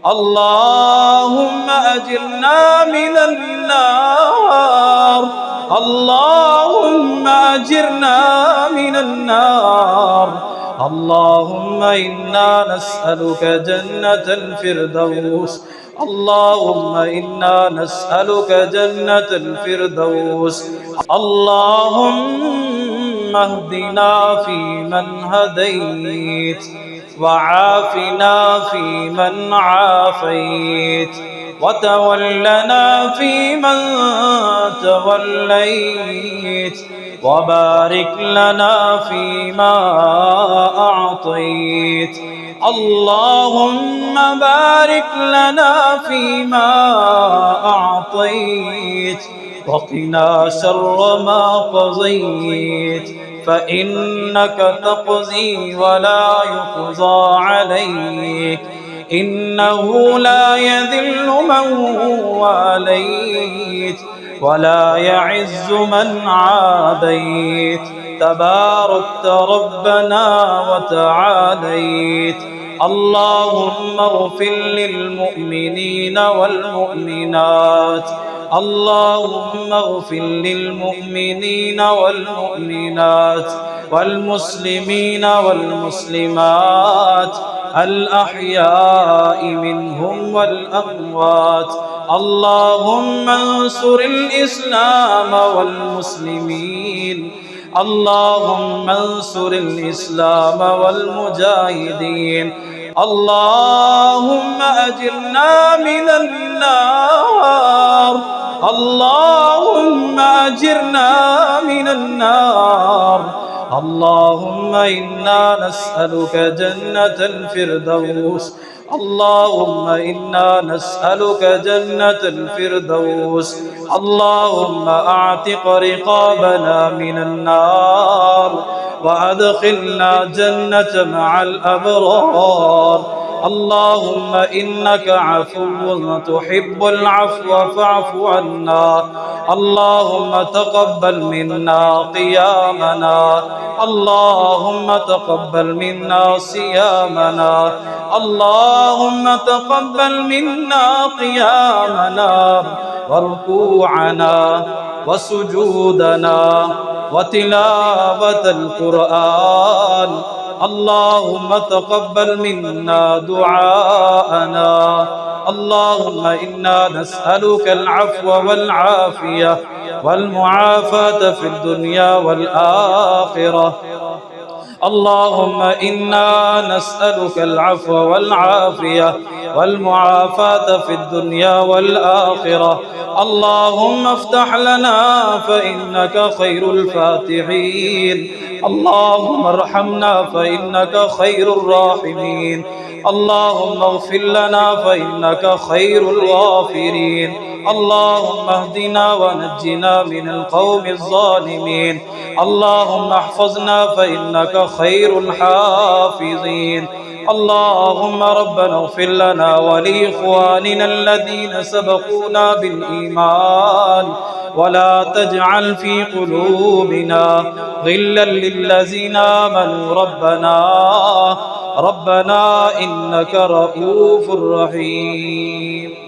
اللهم أجرنا من النار اللهم أجرنا من النار اللهم إنا نسألك جنة الفردوس اللهم إنا نسألك جنة الفردوس اللهم اهدنا فيمن هديت وعافنا فيمن عافيت وتولنا فيمن توليت وبارك لنا فيما أعطيت اللهم بارك لنا فيما أعطيت وقنا شر ما قضيت فإنك تقضي ولا يقضى عليك إنه لا يذل من واليت ولا يعز من عاديت تباركت ربنا وتعاليت اللهم اغفر للمؤمنين والمؤمنات اللهم اغفر للمؤمنين والمؤمنات والمسلمين والمسلمات الأحياء منهم والأموات اللهم انصر الإسلام والمسلمين اللهم انصر الإسلام والمجاهدين اللهم أجرنا من النار اللهم أجرنا من النار اللهم إنا نسألك جنة الفردوس اللهم إنا نسألك جنة الفردوس اللهم أعتق رقابنا من النار وأدخلنا جنة مع الأبرار اللهم إنك عفو تحب العفو فاعف عنا اللهم تقبل منا قيامنا اللهم تقبل منا صيامنا اللهم تقبل منا قيامنا وركوعنا وسجودنا وتلاوة القرآن اللهم تقبل منا دعاءنا اللهم إنا نسألك العفو والعافية والمعافاة في الدنيا والآخرة اللهم إنا نسألك العفو والعافية والمعافاة في الدنيا والآخرة اللهم افتح لنا فإنك خير الفاتحين اللهم ارحمنا فإنك خير الراحمين اللهم اغفر لنا فإنك خير الغافرين اللهم اهدنا ونجنا من القوم الظالمين اللهم احفظنا فإنك خير الحافظين اللهم ربنا اغفر لنا ولإخواننا الذين سبقونا بالإيمان ولا تجعل في قلوبنا غلا للذين آمنوا ربنا إنك رؤوف رحيم.